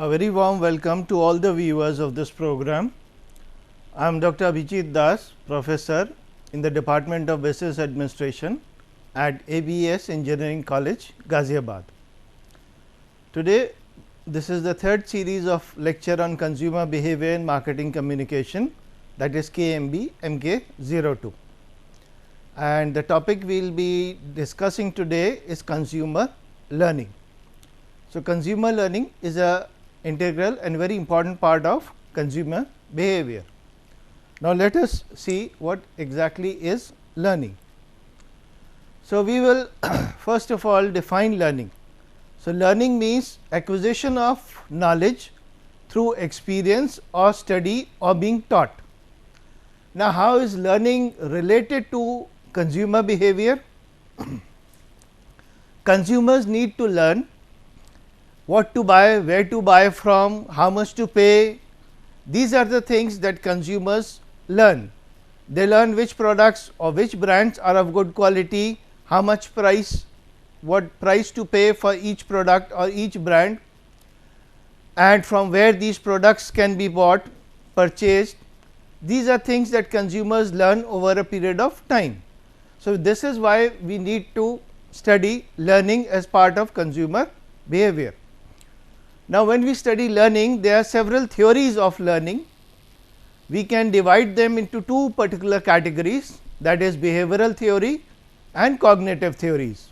A very warm welcome to all the viewers of this program. I am Dr. Abhijit Das, professor in the Department of Business Administration at ABS Engineering College, Ghaziabad. Today, this is the third series of lecture on consumer behavior and marketing communication, that is KMB MK02. And the topic we will be discussing today is consumer learning. So, consumer learning is a integral and very important part of consumer behavior. Now, let us see what exactly is learning. So, we will first of all define learning. So, learning means acquisition of knowledge through experience or study or being taught. Now, how is learning related to consumer behavior? Consumers need to learn what to buy, where to buy from, how much to pay. These are the things that consumers learn. They learn which products or which brands are of good quality, how much price, what price to pay for each product or each brand, and from where these products can be bought, purchased. These are things that consumers learn over a period of time. So, this is why we need to study learning as part of consumer behavior. Now, when we study learning, there are several theories of learning. We can divide them into two particular categories, that is behavioral theory and cognitive theories.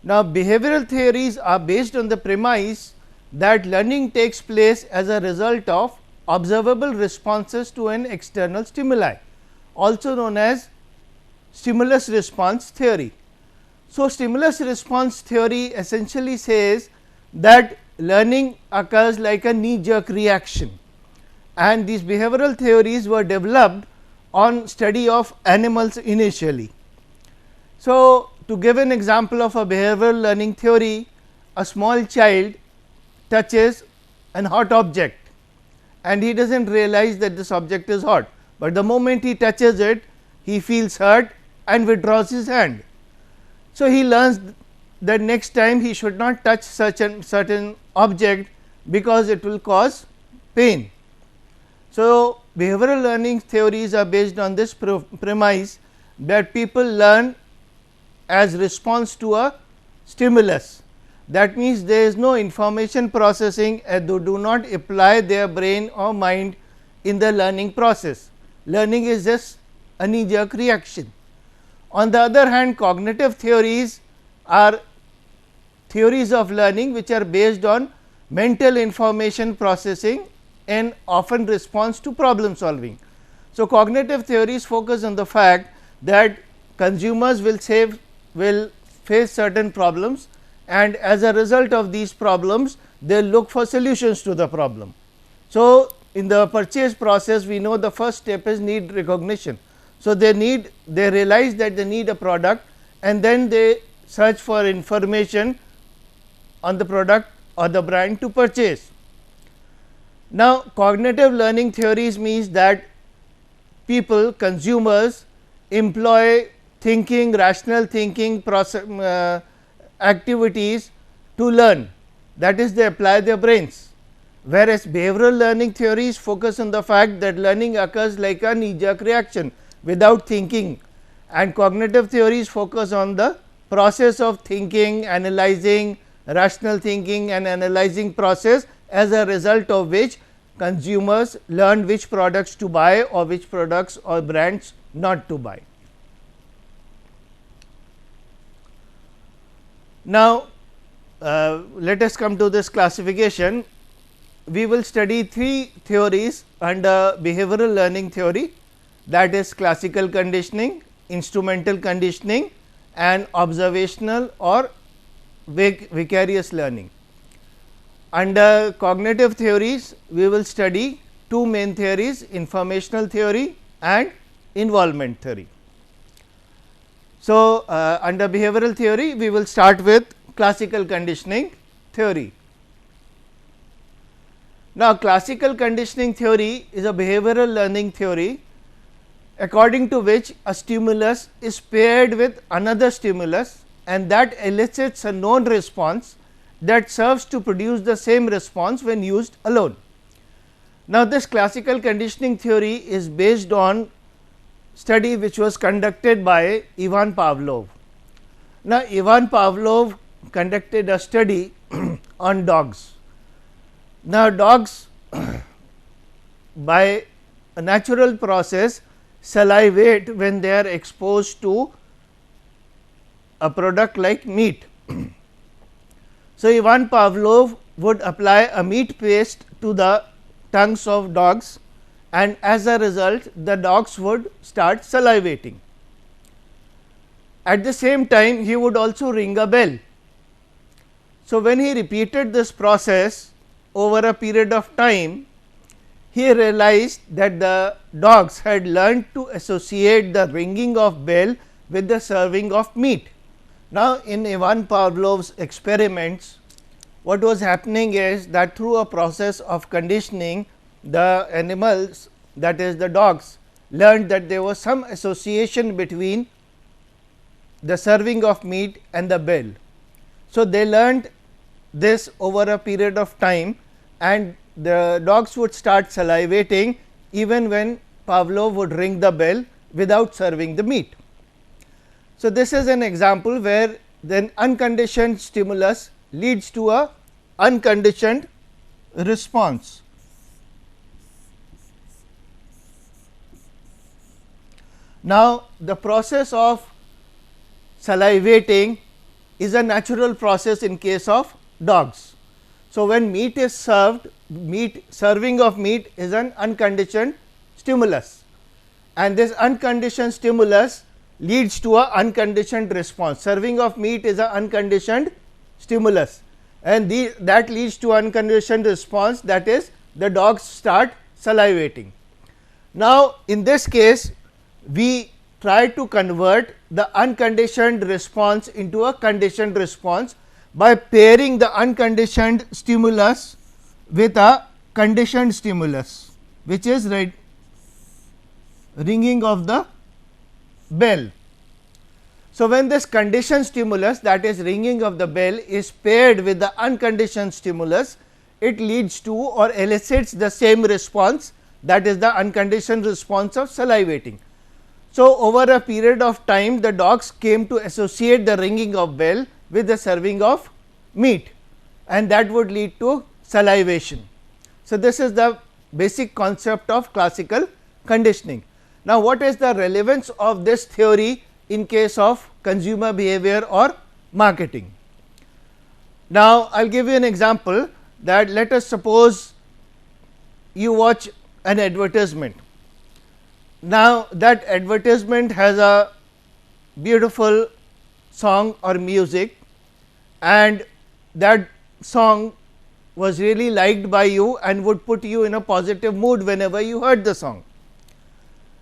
Now, behavioral theories are based on the premise that learning takes place as a result of observable responses to an external stimuli, also known as stimulus response theory. So, stimulus response theory essentially says that learning occurs like a knee jerk reaction, and these behavioral theories were developed on study of animals initially. So, to give an example of a behavioral learning theory, a small child touches an hot object and he does not realize that this object is hot, but the moment he touches it, he feels hurt and withdraws his hand. So, he learns that next time he should not touch such a certain object because it will cause pain. So, behavioral learning theories are based on this premise that people learn as response to a stimulus. That means, there is no information processing and they do not apply their brain or mind in the learning process. Learning is just a knee jerk reaction. On the other hand, cognitive theories are theories of learning which are based on mental information processing and often response to problem solving. So, cognitive theories focus on the fact that consumers will face certain problems, and as a result of these problems they look for solutions to the problem. So, in the purchase process we know the first step is need recognition. So, they realize that they need a product and then they search for information on the product or the brand to purchase. Now, cognitive learning theories means that people, consumers employ thinking, rational thinking process, activities to learn, that is they apply their brains, whereas behavioral learning theories focus on the fact that learning occurs like a knee jerk reaction without thinking, and cognitive theories focus on the process of thinking, analyzing, rational thinking and analyzing process, as a result of which consumers learn which products to buy or which products or brands not to buy. Now, let us come to this classification. We will study three theories under behavioral learning theory, that is classical conditioning, instrumental conditioning and observational or vicarious learning. Under cognitive theories, we will study two main theories, informational theory and involvement theory. So, under behavioral theory, we will start with classical conditioning theory. Now, classical conditioning theory is a behavioral learning theory according to which a stimulus is paired with another stimulus and that elicits a known response, that serves to produce the same response when used alone. Now, this classical conditioning theory is based on study which was conducted by Ivan Pavlov. Now, Ivan Pavlov conducted a study on dogs. Now, dogs by a natural process salivate when they are exposed to a product like meat. So, Ivan Pavlov would apply a meat paste to the tongues of dogs, and as a result the dogs would start salivating. At the same time he would also ring a bell. So, when he repeated this process over a period of time, he realized that the dogs had learned to associate the ringing of bell with the serving of meat. Now, in Ivan Pavlov's experiments, what was happening is that through a process of conditioning, the animals, that is the dogs, learned that there was some association between the serving of meat and the bell. So, they learned this over a period of time, and the dogs would start salivating even when Pavlov would ring the bell without serving the meat. So, this is an example where then unconditioned stimulus leads to a unconditioned response. Now, the process of salivating is a natural process in case of dogs. So, when meat is served, serving of meat is an unconditioned stimulus, and this unconditioned stimulus leads to a unconditioned response. Serving of meat is an unconditioned stimulus, and that leads to unconditioned response, that is the dogs start salivating. Now, in this case we try to convert the unconditioned response into a conditioned response by pairing the unconditioned stimulus with a conditioned stimulus, which is ringing of the bell. So, when this conditioned stimulus, that is ringing of the bell, is paired with the unconditioned stimulus, it leads to or elicits the same response, that is the unconditioned response of salivating. So, over a period of time the dogs came to associate the ringing of bell with the serving of meat, and that would lead to salivation. So, this is the basic concept of classical conditioning. Now, what is the relevance of this theory in case of consumer behavior or marketing? Now, I will give you an example, that let us suppose you watch an advertisement. Now, that advertisement has a beautiful song or music, and that song was really liked by you and would put you in a positive mood whenever you heard the song.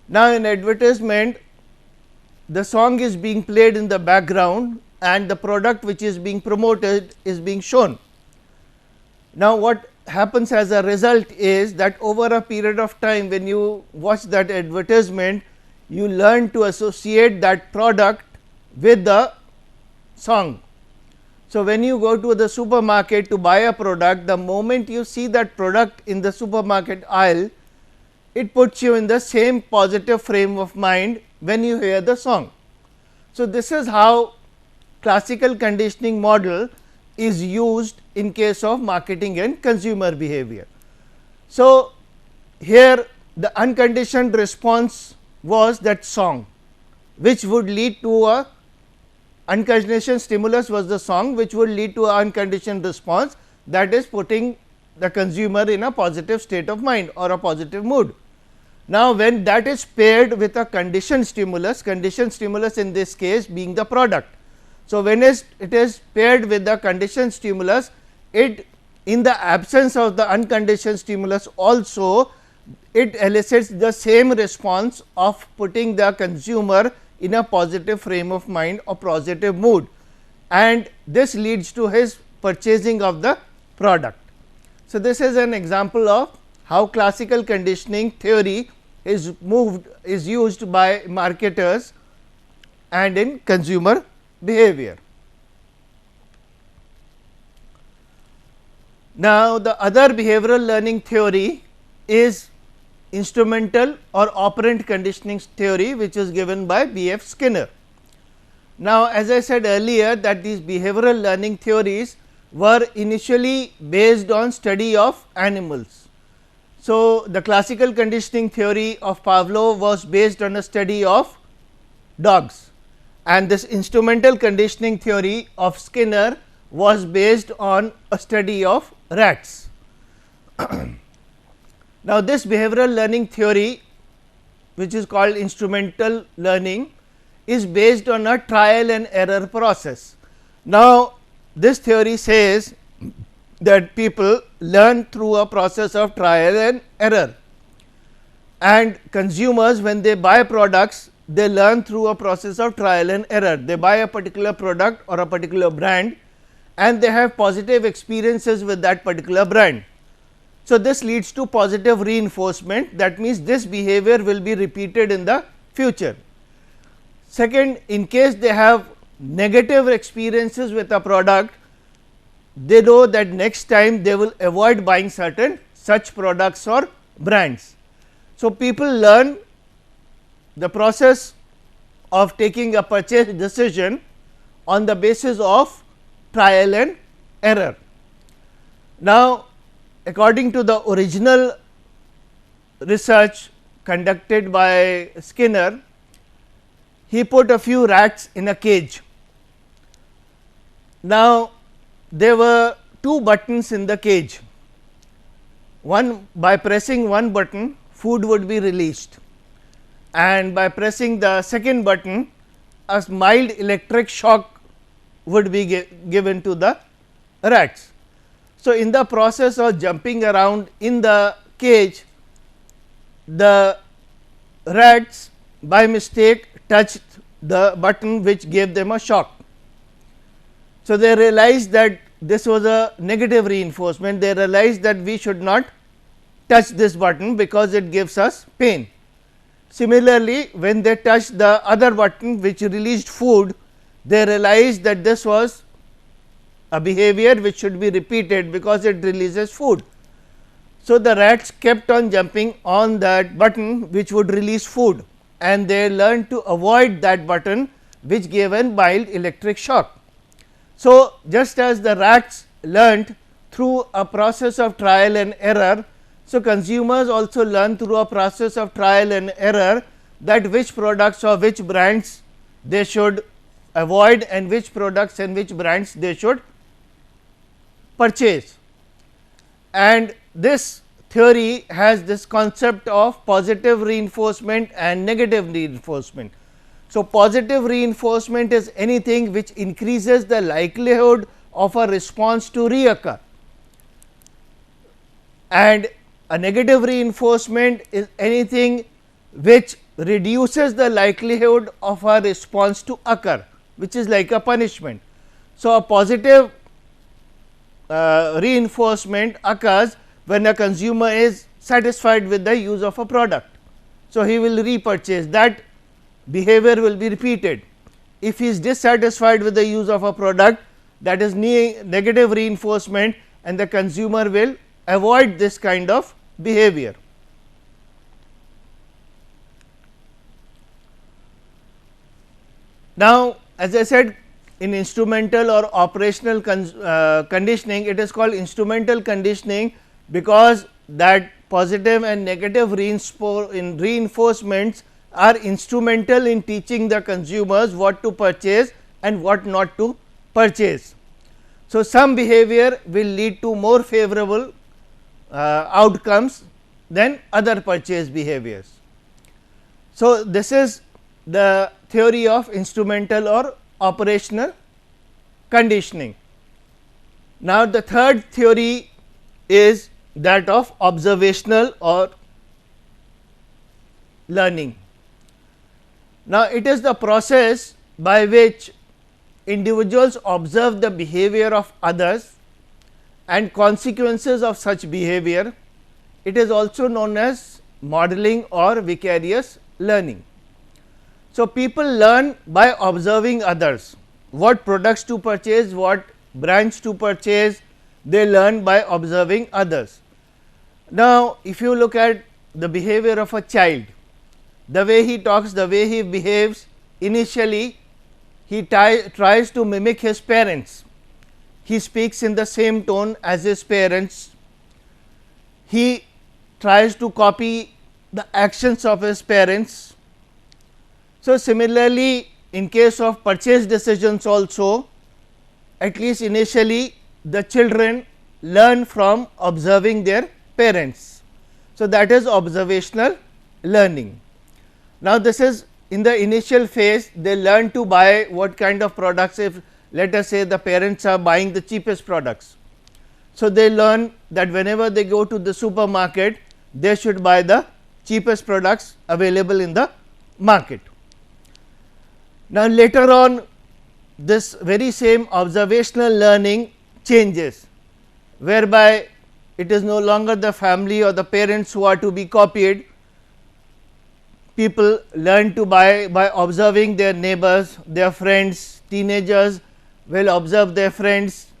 Now, in advertisement the song is being played in the background and the product which is being promoted is being shown. Now, what happens as a result is that over a period of time, when you watch that advertisement, you learn to associate that product with the song. So, when you go to the supermarket to buy a product, the moment you see that product in the supermarket aisle, it puts you in the same positive frame of mind when you hear the song. So, this is how classical conditioning model is used in case of marketing and consumer behavior. So, here the unconditioned response was that song, which would lead to a unconditioned stimulus was the song, which would lead to an unconditioned response, that is putting the consumer in a positive state of mind or a positive mood. Now, when that is paired with a conditioned stimulus in this case being the product. So, when it is paired with the conditioned stimulus, it in the absence of the unconditioned stimulus also it elicits the same response of putting the consumer in a positive frame of mind or positive mood, and this leads to his purchasing of the product. So, this is an example of how classical conditioning theory is used by marketers and in consumer behavior. Now, the other behavioral learning theory is instrumental or operant conditioning theory, which is given by B. F. Skinner. Now, as I said earlier that these behavioral learning theories were initially based on study of animals. So, the classical conditioning theory of Pavlov was based on a study of dogs, and this instrumental conditioning theory of Skinner was based on a study of rats. Now, this behavioral learning theory, which is called instrumental learning, is based on a trial and error process. Now, this theory says that people learn through a process of trial and error, and consumers, when they buy products, they learn through a process of trial and error. They buy a particular product or a particular brand, and they have positive experiences with that particular brand. So, this leads to positive reinforcement, that means this behavior will be repeated in the future. Second, in case they have negative experiences with a product, they know that next time they will avoid buying certain such products or brands. So, people learn the process of taking a purchase decision on the basis of trial and error. Now, according to the original research conducted by Skinner, he put a few rats in a cage. Now, there were two buttons in the cage. One, by pressing one button, food would be released, and by pressing the second button, a mild electric shock would be given to the rats. So, in the process of jumping around in the cage, the rats by mistake touched the button which gave them a shock. So, they realized that this was a negative reinforcement. They realized that we should not touch this button because it gives us pain. Similarly, when they touched the other button which released food, they realized that this was a behavior which should be repeated because it releases food. So, the rats kept on jumping on that button which would release food, and they learned to avoid that button which gave a mild electric shock. So, just as the rats learnt through a process of trial and error, so consumers also learn through a process of trial and error that which products or which brands they should avoid and which products and which brands they should purchase. And this theory has this concept of positive reinforcement and negative reinforcement. So, positive reinforcement is anything which increases the likelihood of a response to reoccur, and a negative reinforcement is anything which reduces the likelihood of a response to occur, which is like a punishment. So, a positive reinforcement occurs when a consumer is satisfied with the use of a product. So, he will repurchase, that behavior will be repeated. If he is dissatisfied with the use of a product, that is negative reinforcement, and the consumer will avoid this kind of behavior. Now, as I said, in instrumental or operational conditioning, it is called instrumental conditioning because that positive and negative reinforcements are instrumental in teaching the consumers what to purchase and what not to purchase. So, some behavior will lead to more favorable outcomes than other purchase behaviors. So, this is the theory of instrumental or operational conditioning. Now, the third theory is that of observational or learning. Now, it is the process by which individuals observe the behavior of others and consequences of such behavior. It is also known as modeling or vicarious learning. So, people learn by observing others, what products to purchase, what brands to purchase, they learn by observing others. Now, if you look at the behavior of a child, the way he talks, the way he behaves, initially he tries to mimic his parents. He speaks in the same tone as his parents. He tries to copy the actions of his parents. So, similarly, in case of purchase decisions also, at least initially the children learn from observing their parents. So, that is observational learning. Now, this is in the initial phase, they learn to buy what kind of products. If let us say the parents are buying the cheapest products. So, they learn that whenever they go to the supermarket, they should buy the cheapest products available in the market. Now, later on, this very same observational learning changes, whereby it is no longer the family or the parents who are to be copied. People learn to buy by observing their neighbors, their friends. Teenagers will observe their friends.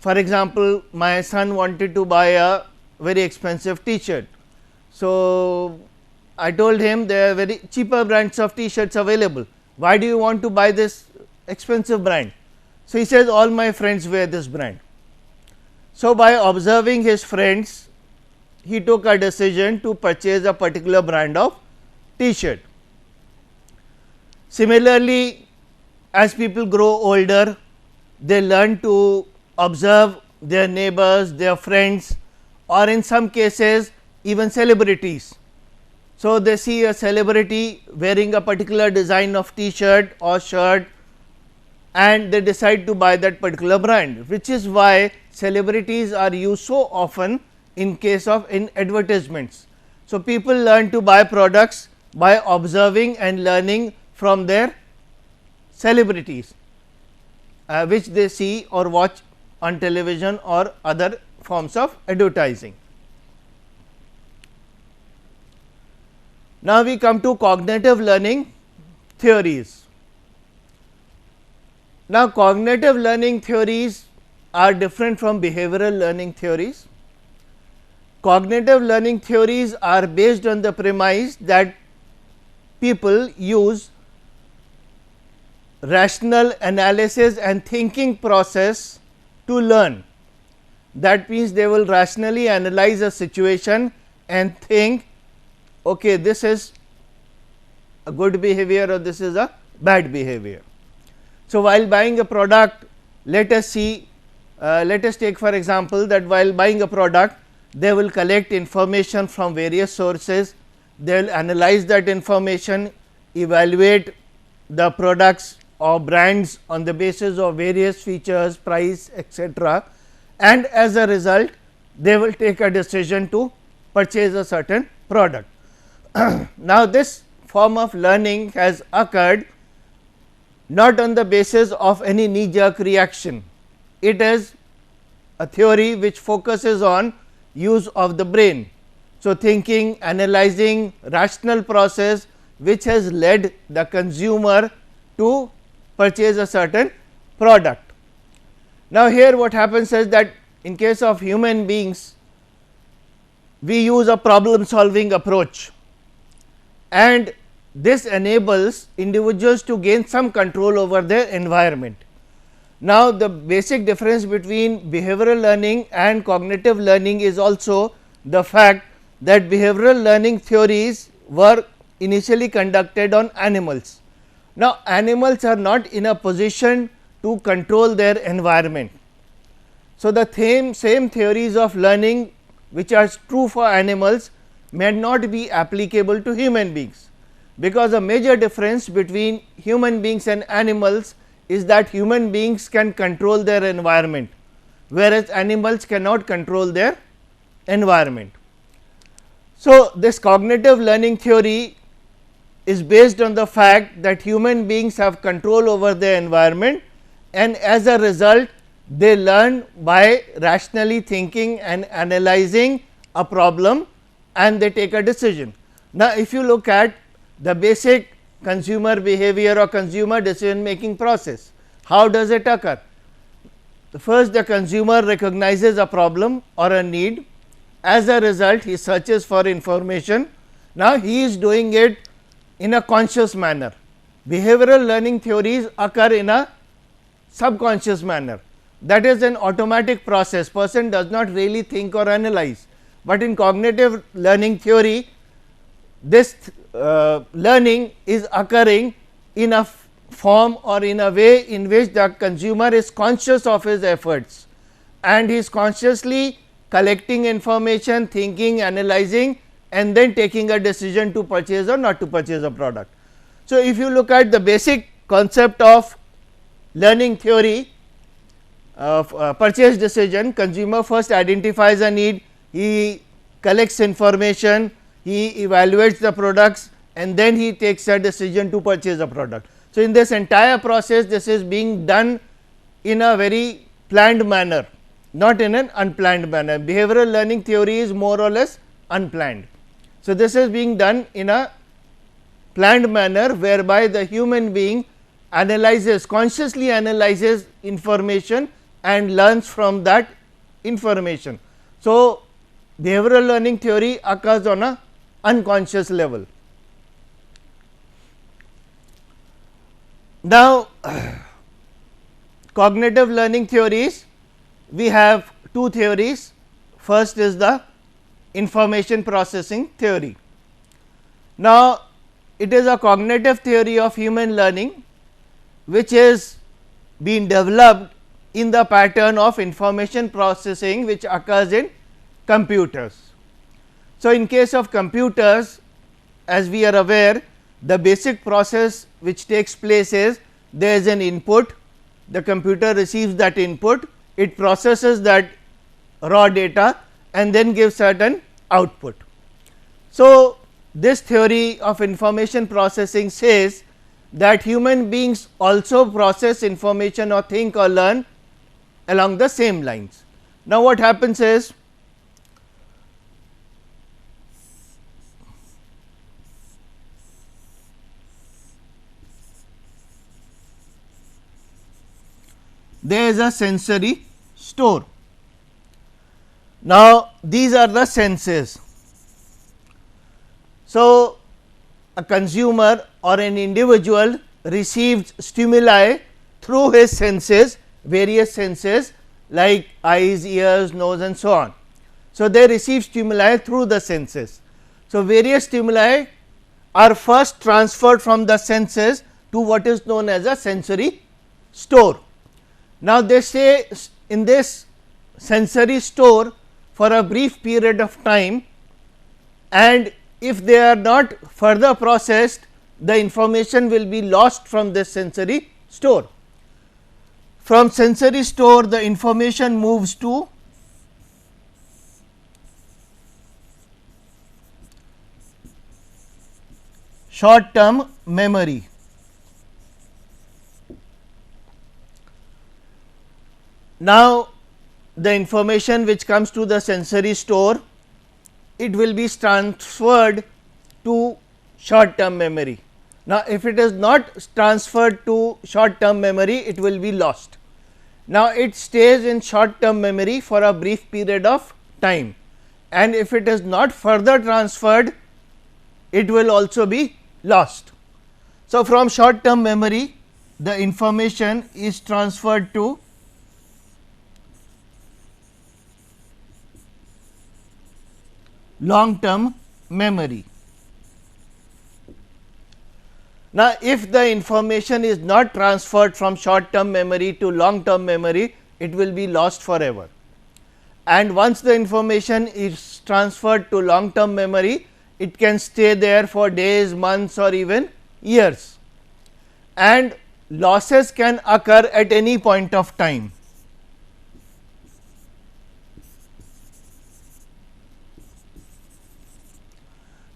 For example, my son wanted to buy a very expensive t-shirt. So, I told him there are very cheaper brands of t-shirts available. Why do you want to buy this expensive brand? So, he says all my friends wear this brand. So, by observing his friends, he took a decision to purchase a particular brand of t-shirt. Similarly, as people grow older, they learn to observe their neighbors, their friends, or in some cases even celebrities. So, they see a celebrity wearing a particular design of t-shirt or shirt, and they decide to buy that particular brand, which is why celebrities are used so often in case of in advertisements. So, people learn to buy products by observing and learning from their celebrities, which they see or watch on television or other forms of advertising. Now, we come to cognitive learning theories. Now, cognitive learning theories are different from behavioral learning theories. Cognitive learning theories are based on the premise that people use rational analysis and thinking process to learn. That means, they will rationally analyze a situation and think, okay, this is a good behavior or this is a bad behavior. So, while buying a product, let us see, let us take for example, that while buying a product, they will collect information from various sources, they will analyze that information, evaluate the products or brands on the basis of various features, price, etc., and as a result they will take a decision to purchase a certain product. Now, this form of learning has occurred not on the basis of any knee jerk reaction. It is a theory which focuses on use of the brain. So, thinking, analyzing, rational process which has led the consumer to purchase a certain product. Now, here what happens is that in case of human beings, we use a problem solving approach, and this enables individuals to gain some control over their environment. Now, the basic difference between behavioral learning and cognitive learning is also the fact that behavioral learning theories were initially conducted on animals. Now, animals are not in a position to control their environment. So, the same theories of learning which are true for animals may not be applicable to human beings, because a major difference between human beings and animals is that human beings can control their environment, whereas animals cannot control their environment. So, this cognitive learning theory is based on the fact that human beings have control over their environment, and as a result they learn by rationally thinking and analyzing a problem, and they take a decision. Now, if you look at the basic consumer behavior or consumer decision making process, how does it occur? first the consumer recognizes a problem or a need. As a result, he searches for information. Now, he is doing it in a conscious manner. Behavioral learning theories occur in a subconscious manner, that is an automatic process, person does not really think or analyze, but in cognitive learning theory this learning is occurring in a form or in a way in which the consumer is conscious of his efforts and he is consciously collecting information, thinking, analyzing and then taking a decision to purchase or not to purchase a product. So, if you look at the basic concept of learning theory of purchase decision, consumer first identifies a need, he collects information, he evaluates the products and then he takes a decision to purchase a product. So, in this entire process this is being done in a very planned manner, not in an unplanned manner. Behavioral learning theory is more or less unplanned. So, this is being done in a planned manner whereby the human being analyzes, consciously analyzes information and learns from that information. So, behavioral learning theory occurs on a unconscious level. Now, cognitive learning theories, we have two theories. First is the information processing theory. Now, it is a cognitive theory of human learning which is being developed in the pattern of information processing which occurs in computers. So, in case of computers, as we are aware, the basic process which takes place is there is an input, the computer receives that input, it processes that raw data and then gives certain output. So, this theory of information processing says that human beings also process information or think or learn along the same lines. Now, what happens is there is a sensory store. Now, these are the senses. So, a consumer or an individual receives stimuli through his senses, various senses like eyes, ears, nose and so on. So, they receive stimuli through the senses. So, various stimuli are first transferred from the senses to what is known as a sensory store. Now, they say in this sensory store for a brief period of time, and if they are not further processed, the information will be lost from this sensory store. From sensory store, the information moves to short term memory. Now, the information which comes to the sensory store, it will be transferred to short term memory. Now, if it is not transferred to short term memory, it will be lost. Now, it stays in short term memory for a brief period of time, and if it is not further transferred, it will also be lost. So, from short term memory, the information is transferred to long term memory. Now, if the information is not transferred from short term memory to long term memory, it will be lost forever. And once the information is transferred to long term memory, it can stay there for days, months or even years, and losses can occur at any point of time.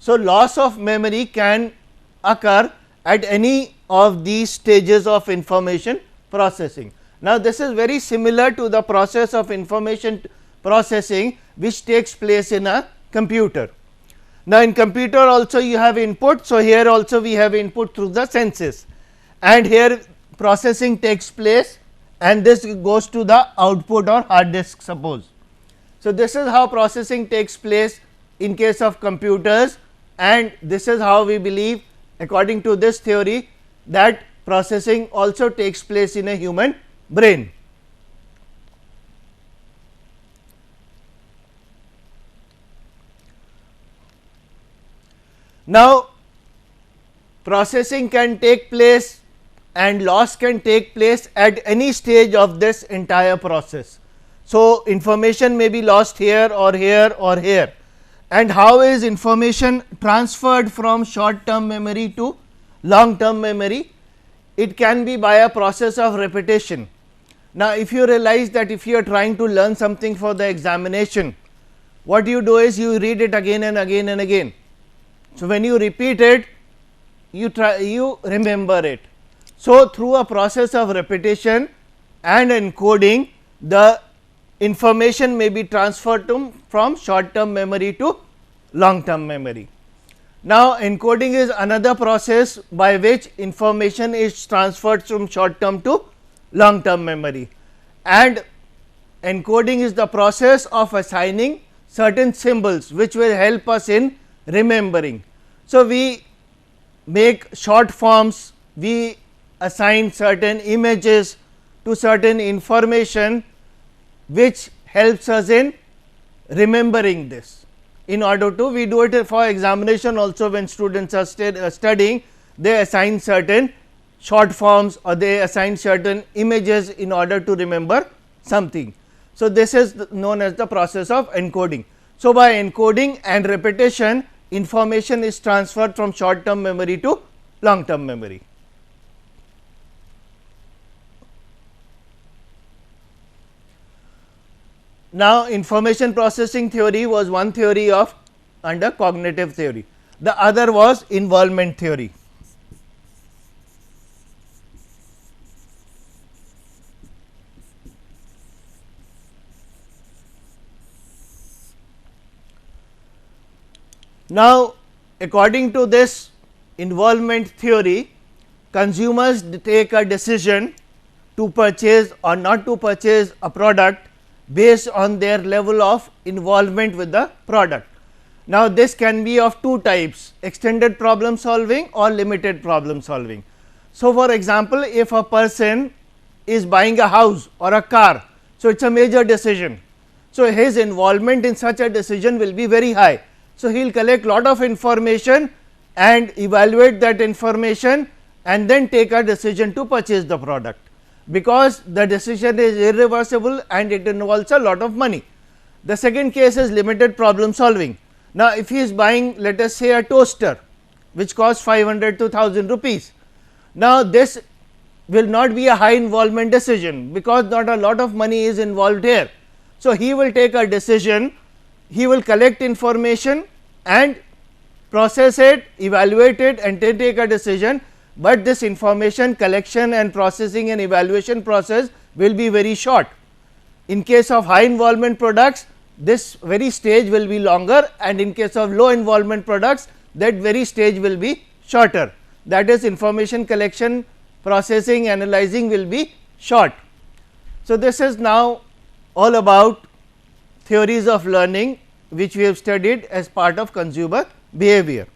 So, loss of memory can occur at any of these stages of information processing. Now, this is very similar to the process of information processing which takes place in a computer. Now, in computer also you have input. So, here also we have input through the senses, and here processing takes place and this goes to the output or hard disk suppose. So, this is how processing takes place in case of computers, and this is how we believe according to this theory that processing also takes place in a human brain. Now, processing can take place and loss can take place at any stage of this entire process. So, information may be lost here or here or here, and how is information transferred from short term memory to long term memory? It can be by a process of repetition. Now, if you realize that if you are trying to learn something for the examination, what you do is you read it again and again and again. So, when you repeat it, you remember it. So, through a process of repetition and encoding, the information may be transferred from short term memory to long term memory. Now, encoding is another process by which information is transferred from short term to long term memory, and encoding is the process of assigning certain symbols which will help us in remembering. So, we make short forms, we assign certain images to certain information which helps us in remembering this. In order to, we do it for examination also, when students are studying, they assign certain short forms or they assign certain images in order to remember something. So, this is known as the process of encoding. So, by encoding and repetition, information is transferred from short term memory to long term memory. Now, information processing theory was one theory of under cognitive theory, the other was involvement theory. Now, according to this involvement theory, consumers take a decision to purchase or not to purchase a product based on their level of involvement with the product. Now, this can be of two types: extended problem solving or limited problem solving. So, for example, if a person is buying a house or a car, so it is a major decision. So, his involvement in such a decision will be very high. So, he will collect lot of information and evaluate that information and then take a decision to purchase the product, because the decision is irreversible and it involves a lot of money. The second case is limited problem solving. Now, if he is buying, let us say, a toaster which costs 500 to 1000 rupees. Now, this will not be a high involvement decision, because not a lot of money is involved here. So, he will take a decision, he will collect information and process it, evaluate it and then take a decision, but this information collection and processing and evaluation process will be very short. In case of high involvement products, this very stage will be longer, and in case of low involvement products, that very stage will be shorter. That is, information collection, processing, analyzing will be short. So, this is now all about theories of learning which we have studied as part of consumer behavior.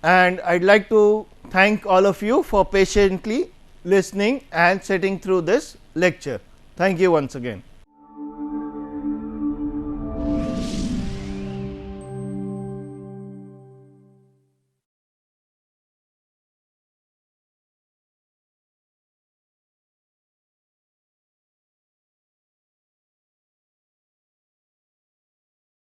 And I would like to thank all of you for patiently listening and sitting through this lecture. Thank you once again.